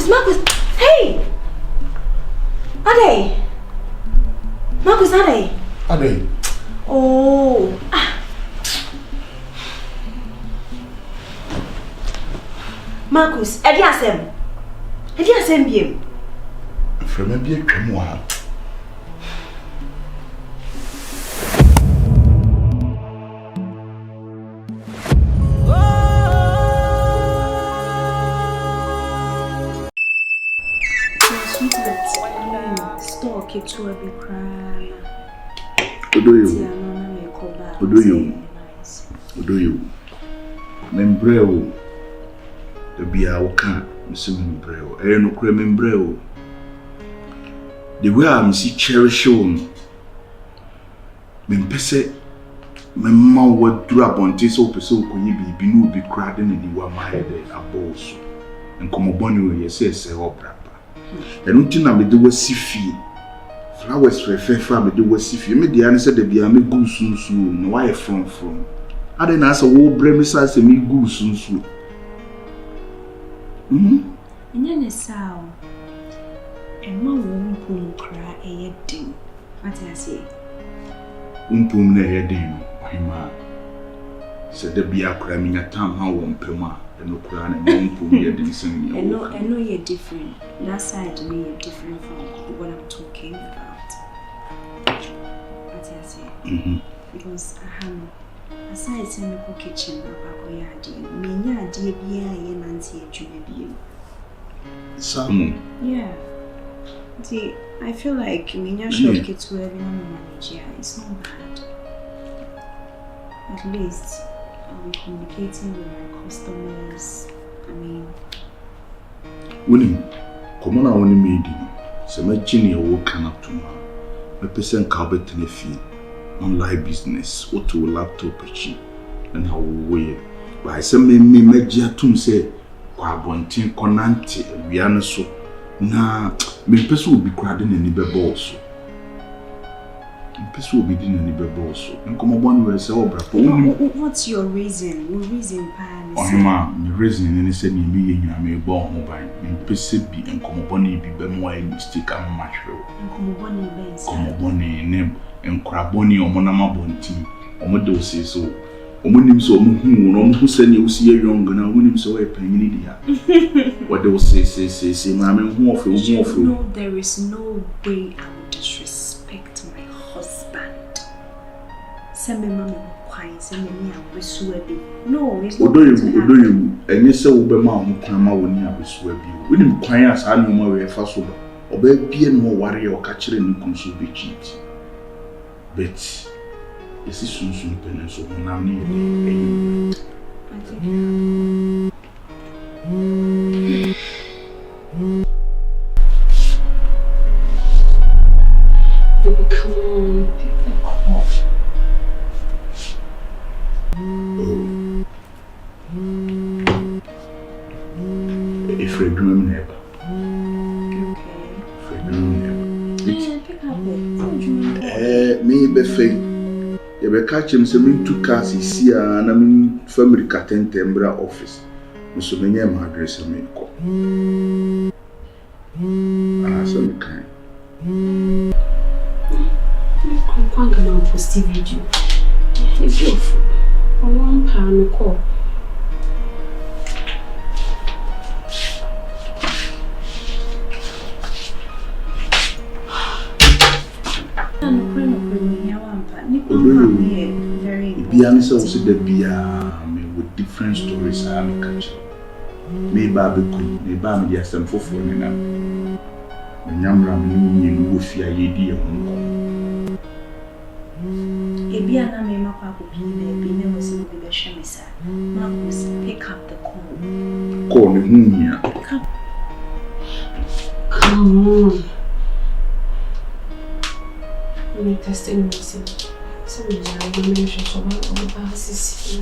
Marcus, hey! Ade! Marcus, Ade! Ade! Oh! Marcus, Edi asem biem. From a big cremwa. Store to a big cry. Odo you? Membreo. The beer can Mr. Membreo. I no creme membreo. The way I'm see cherish on. Mempese, my mom would drop on this open so can you be no be cradding and you are my head a boss. And come upon you, yes, opera. I don't think I'm the West Sea. Flowers for a fair family, the West Sea. Me the answer the be a me go soon. No, why from? I didn't ask a war premises and me go soon. And then a sound. And my womb cry a ding. What I say? Umpum ne heading, Hima. Said the be a cramming a time how one pema. And no crown and umpum here dancing. I know you're different. That side to me, you're different from what I'm talking about. What I say? Because I have. Aside from the kitchen, Many dear beer and Nancy Junior. Some. Yeah. See, I feel like Minya shop kids were having a manager. It's not bad. At least I'll be communicating with my customers. I mean, Winning, come on, I want to meet you. So my genie will come up to me. My person carpet in the field. Online business, what to laptop achieve, and how we by some me media to say, Quabontin Conante, we are so. Nah, me person will be cradding any bebos. Person will be doing any bebos. And come on, one will say, what's your reason? Your reason, Pan? Oh, ma, the reason any said me, you are me born mobile, and person be and come upon you be more mistake and match. And come upon you, Ben. Come upon a name. And craboni or monama bonti, or Modo say so. Or Munim so who send you see a young and I win him so a penny. What they will say, Mamma, no, there is no way I would disrespect my husband. Send me, Mamma, quiet, send me a whistle. No, it's not. Do you, and you say, Obama, who come out when you have a swabby. We didn't quiet us, I know my way fast over. Or be a more warrior or catcher and you can so be cheat. But it's soon penance of Nami. Baby, come on, pick the call. If we dream never. Okay. If we dream never. Yeah, pick up it. Me be fake. You be catch him some 2 cars here and I mean family caten tembra office. So many my address me call. So me kind. I'm going to post video. It's beautiful. I want to call. Be answer said the beer with different stories I am catching. Maybe I be cool, maybe I'm the same for phone now. When Yamram knew you fear ye dear home. A beer na me mapa could be never was in the Shamisa. Marcus, pick up the call. Call me here. Come on. Let me test it in some information from our basis.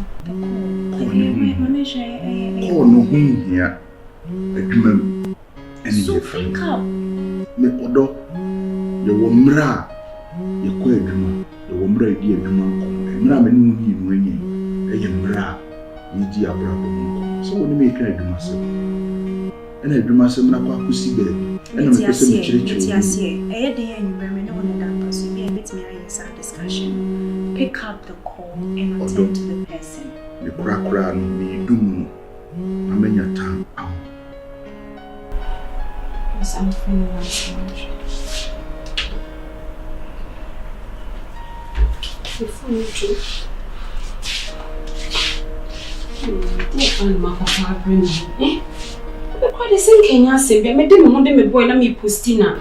Oh, no, here. So pick up. Me odo. You were mra. You quite dreamer. You were mra, dear dreamer. mra me no yi no enye eye mra yiji abra ko so woni me kan adwuma se ena adwuma se mra kwa kusi be ena me pese me chire eye de ya nyumre me no wona da so be bit me ayi discussion. Pick up the call and attend to the person. Me kura no me dum no amenya time am. I'm feeling like so much. Before you do, what is in Kenya? Say, be me dem mo dem me boy na me postina.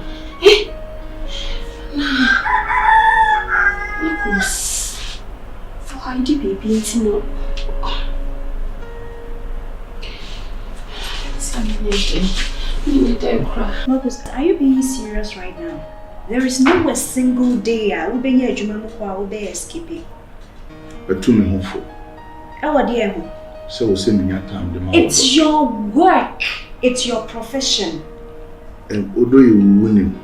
Marcus, for Heidi baby, it's no. Marcus, are you being serious right now? There is no a single day I will be here. I will be escaping. But to me, hopeful. Oh dear. So we send me your time. It's your work. It's your profession. And although you winning,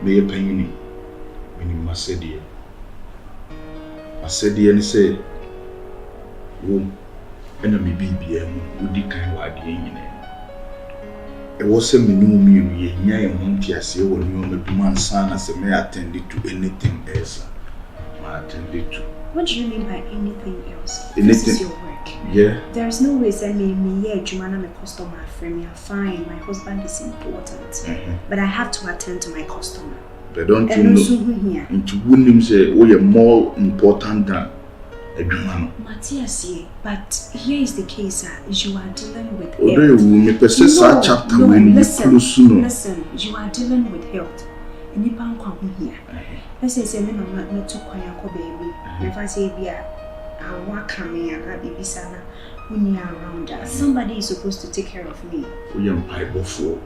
may you pay me. When you must say dear. I said dear and say, oh, enemy BBM would decline what the enemy. It wasn't me no me ye monkey as you when you make man son as may attend to anything else. I attended to. What do you mean by anything else? Anything. This is your work. Yeah. There is no reason me Jumana me customer friend. You're fine. My husband is important. But I have to attend to my customer. But don't you know? Into William say, oh, you're more important than a Jumano. Matthias, but here is the case, you are dealing with health. Listen, you are dealing with health. And you can't come here. Let's say, me to Koyako baby. If I say, I walk coming and I'll be sana when you are around us. Somebody is supposed to take care of me. We am pipe before.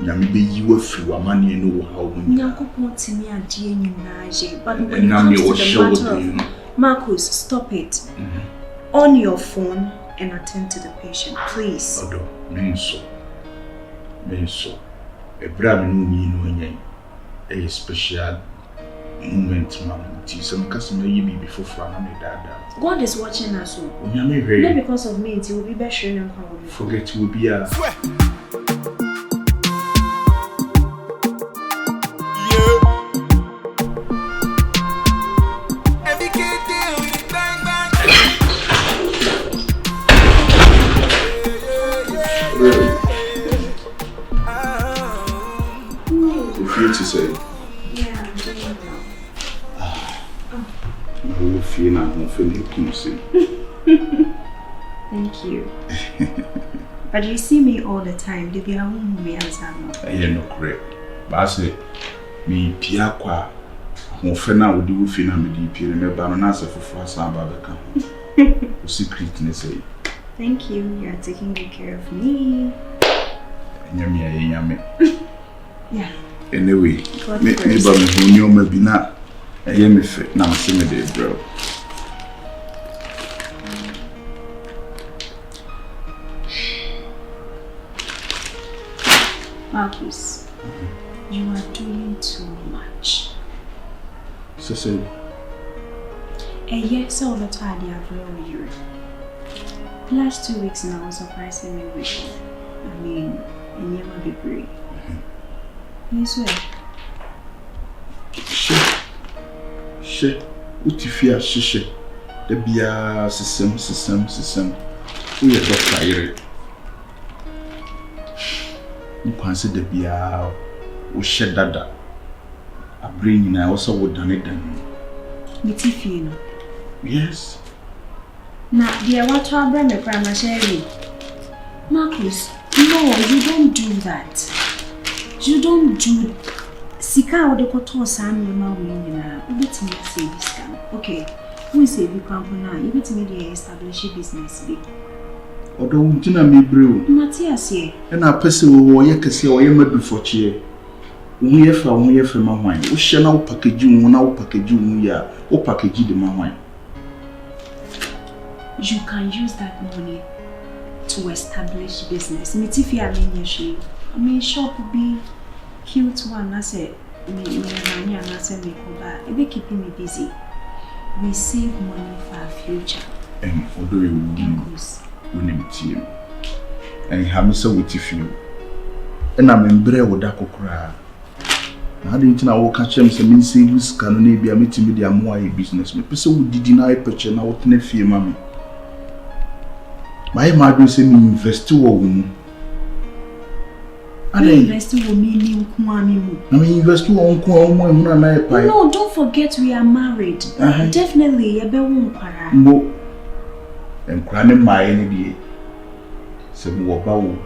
Maybe you were free, money and know how we want to me and Naje. But when it comes to the matter of Marcus, stop it. On your phone and attend to the patient, please. Odo, menso. A brave no a special moment, man. Some customer you be before dada. God is watching us all. Not because of me, it will be better than how we forget will be a to say, yeah, I'm doing well. Thank you. But you see me all the time. They be home me as I'm no correct. But I say, me piakwa, mo fena odi wo fina me di pire me ba no na se fofo asamba beka. Secretness say. Thank you. You are taking good care of me. Nyame. Yeah. Anyway, me ba me hunyo ma bi na eye me fe na me se me dey bro. Marcus, you are doing too much. So yes, all the time they are very weird. The last 2 weeks now was surprisingly weak. I mean, and you might be great. Yes, sir. She. Utifia she. The bia system. We are doctor here. You can see the bia we shed dada. I bring in I also would done it then. Utifia. Yes. Now, dear, what to bring me grandma Sherry? Marcus, no, you don't do that. You don't do. Sika wo de koto san me ma we nyina. Obetimi say this scam. Okay. We say bi kwa na, you betimi dey establish business bi. Odo untina me brew. Matthias here. And I pese wo ye kese wo ye madu for chie. Wo ye fa ma hwan. Wo hye na wo package wo na wo package wo ya. Wo package de ma hwan. You can use that money to establish business. Mitifia I mean shop be cute one. I say me and I say me koba. It be keeping me busy. we save money for our future. And although you wouldn't team, and Hamisa with you, and I'm in bread with that cocra. I didn't know what catch him some savings can be a meeting with the Amoy business. Me person would deny purchase now what nephew, mammy. My mother say me invest to a woman. I invest to me, Kumami. I mean, invest to Uncle and no, don't forget we are married. Definitely, a bedroom para. No, and crying my any day. Say, what bow,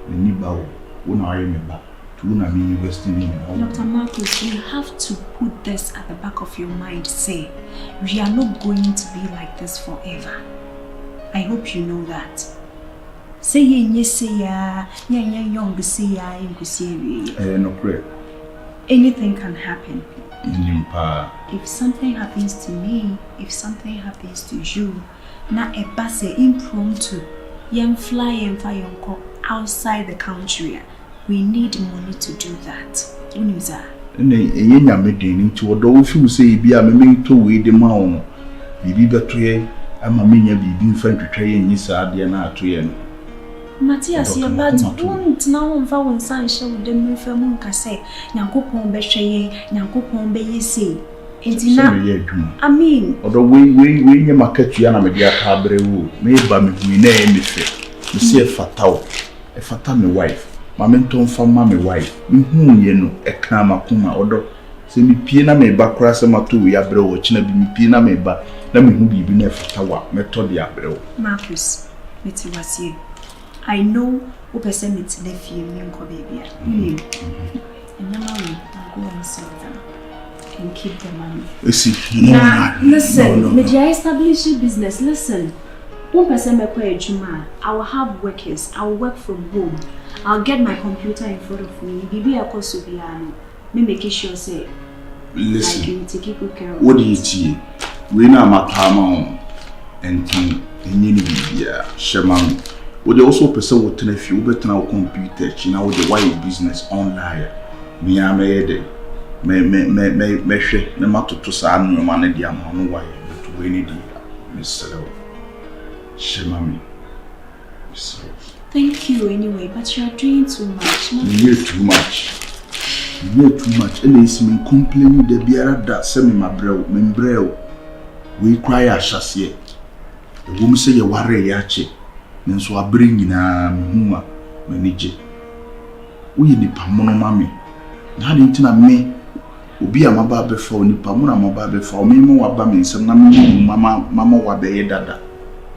the knee bow, when I am back. Dr. Marcus, you have to put this at the back of your mind. Say, we are not going to be like this forever. I hope you know that. Say yes, say young, say no prayer. Anything can happen. If something happens to me, if something happens to you, na a basse impromptu, young fly and fire outside the country. We need money to do that. Uniza. Enya medin into odo if you say bia me to we the maun. Bibi beto ama menya bibi mfa twetwe yen yisa ade na ato ye no. Matthias ye bad won't now on fa won san hye wo dem mfa mu nka say Nyankopon be hwe ye Nyankopon be yesi. Enti na I mean odo we nya market ya na me dia ka brewu me ba me hu na e me fe. Me say fataw. E fata me wife. Mamento mfama me wife mhu ye no e kan makoma odo se mi pie na me ba kora se mato we abre wo kina bi mi pie na me ba na me hu bibi na fata wa meto de abre wo Marcus meti wasie I know o person meti na fie mi nko baby a nyama we go and sell them and keep the money listen media establish a business listen one person me kwa ejuma I will have workers I will work from home I'll get my computer in front of me. Bibi akoso biano. Me make sure say. Listen. I can take good care of. What do you see? We na matama and any bibia. Shaman. We also person what na few better na computer. China with the wide business online. Me amede. Me hwe na matoto sa anu ma na dia ma no why but we need Miss Shaman. Thank you anyway, but you are doing too much. You do too much. You do too much. And it's me complaining the biara that send me my bro. We cry a chassis. The woman say you worry yache. Then so I bring in a muma manage. We the pamono mami. Now the intina me. Obi a maba before ni pamono maba before me mo waba me nsem na me mama wabe ye dada.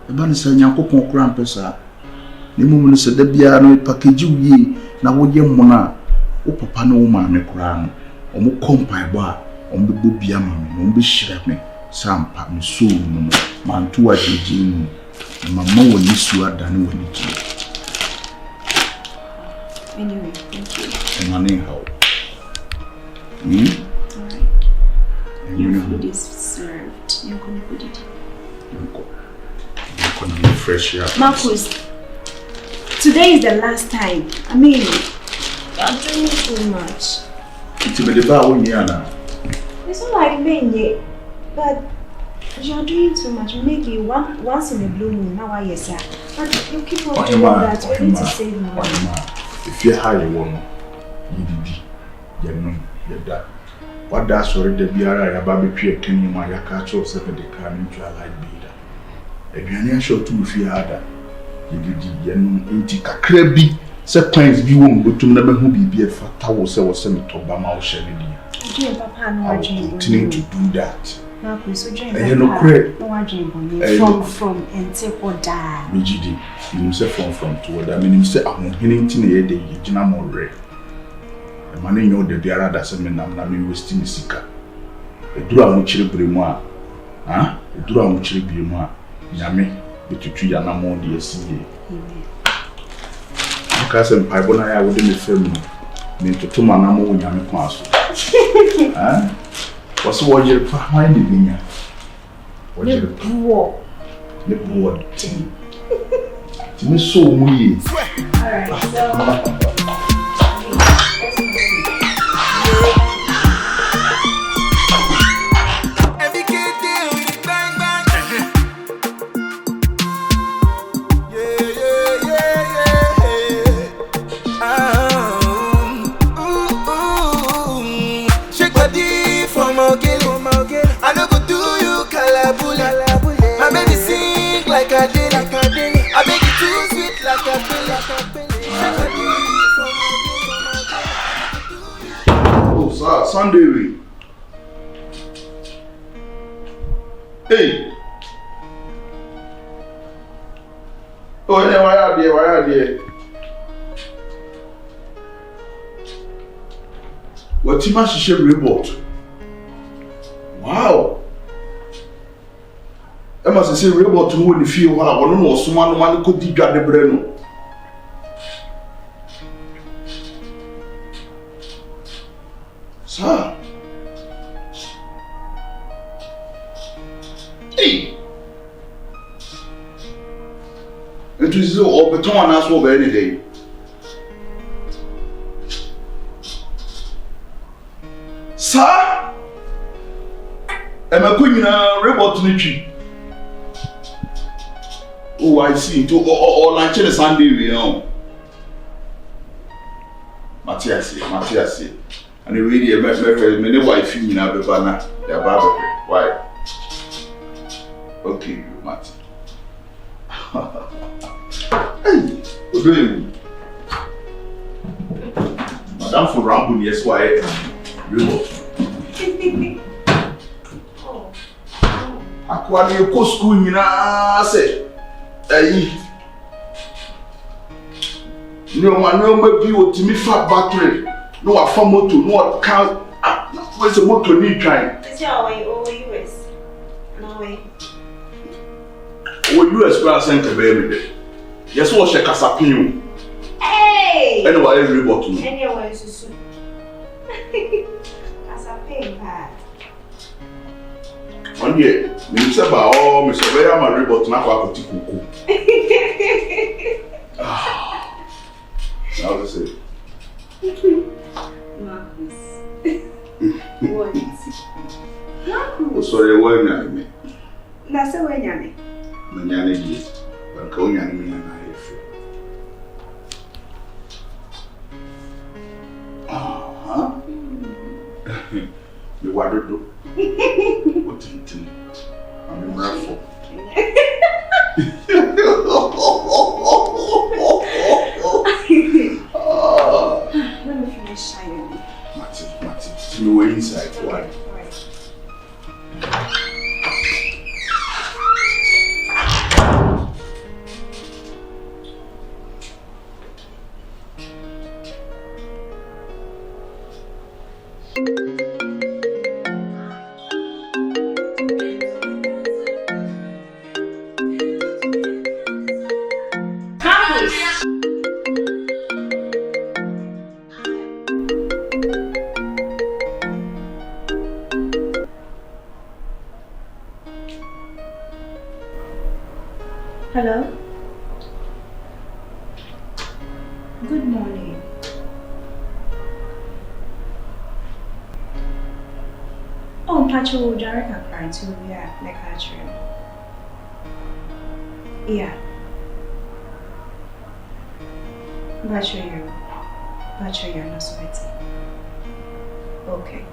E ba ni say Nyankopon kura mpesa. Ne mumu se da bia no package wi na wo ye mona wo papa no wo ma me kura no o mo kompai ba o mo be bia ma me o be hira me sampa me so no mantu wa jeje mu mama wo ni su ada ne wo ni ji anyway thank you and money how all right your food is served you can put it fresh here Marcus. Today is the last time. I mean, you are doing too much. It's not like me, but you are doing too much. Maybe once in a blue moon, now I yes, but you keep on doing that. We need to save money. If you hire one, you know, you're that. What that's already the BRI about between Kenny and my catch or 70 car into a light beater. If you're near sure to fear harder. You enti kakra bi se plans bi wo mbotum na behu bibia fata wo se me to ba ma wo hye ne dia. Do papa no agin. Continue to do that. Na ko so dream. No credit. No agin from ente oda. Mejidi. You say from to oda. Meaning say ahohene nti na ye de gina mo re. E ma na nyo de biara da se me nam na me westi me sika. E duru amu kire bremu a. E duru amu kire bremu a. Nyame betutu ya na mo de asiye. Amen. Because I'm Pibona, I would in the film. Me to two man, I'm all young class. What's what you're behind me? What you're poor. The poor. Me so we. Alright, so. Every kid deal. sir, Sunday week. Hey. Oh, yeah, why are there? What you must share report? Wow. I must say report who in the field while I want to know someone could dig at the brain. Sir. Hey. It is all beton and ask for any day. Sir? Am I going to report to? Oh, I see. To all lunch on Sunday, you know. Matthias. And the radio, my wife, you know, the banner, the barber. Why? Okay, Matty. Hey, what do you? Madame for Rambo, yes, why? Remote. Aqua, you go school, you know, say. Hey. No man, no maybe what to me fat battery. No, a farm motor, no account. Where's the motor need trying? Is your way over US? No way. Oh, US will send a baby. Yes, what she casapin. Hey! Anyway, every bottle. Anyway, so casapin bad. One year, Mr. Bao, Mr. Vera, my report, not what to cook. Now, let's say. Marcus. What? Oh, sorry, why not me? That's a way, Yanni. Manyanity, but going on me and I feel. You want to do? What in it? I'm in raffle. Let me finish shining. Matty, you were inside. Why? Hello? Good morning. Oh, Pacho, direct account to Lecture. Yeah. Pacho, you're not sweaty. Okay.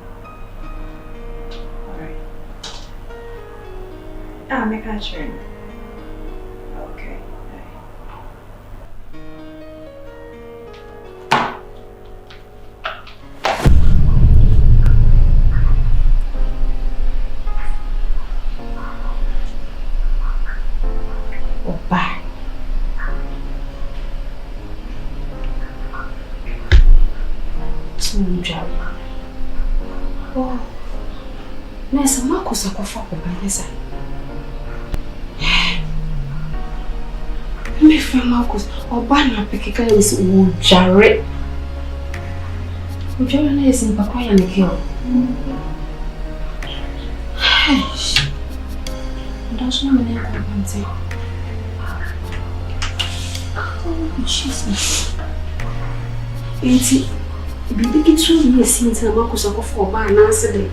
Alright. Lecture. Okay. Bye. Oh, nessa Marcus akofa ko banesa. Me fa Marcus oba na pekeka is ujare. Ujare na esi mpakwa ya nikio. Ndaso na mene ko bante. Oh, Jesus. Enti bibi kitu ni since Marcus akofa oba na asede.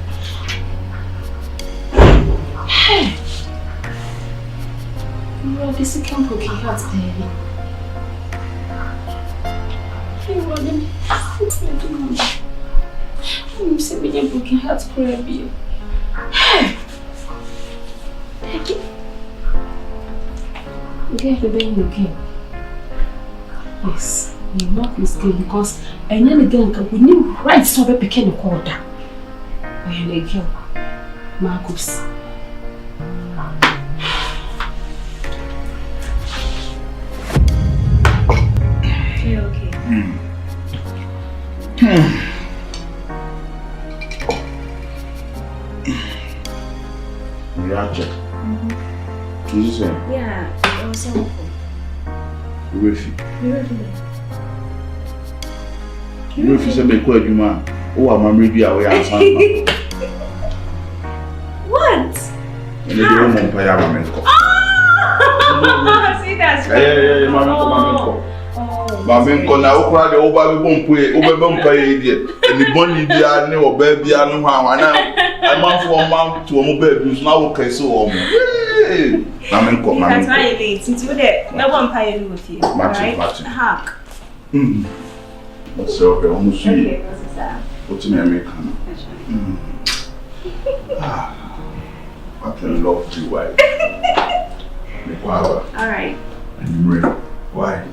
Hey. You this can broken heart baby. You running. I'm saying a broken heart baby. Hey. Okay, the baby okay. Yes. You're not mistaken because I never get we need right to be picking a quarter. I am a girl, Marcus. You okay? Raja. What is it? Yeah, it was helpful. Refi say me kwa adwuma o wa mamre bi a wo ya asan. What? Ene de wo mo pa ya ba me ko. See that's Eh mama ko. Ba me ko na wo kura de wo ba be bompo e wo be bompa e die. Eni boni bia ne wo ba bia no ha na amanfo man to mo ba bi na wo kai so wo mo. Mama ko mama. That's why you late. Since you there, no one pay you with you. Right? Hack. What's up? Almost Okay, what's that? What's in American? I can love you, wife. All right. And you ready? Why?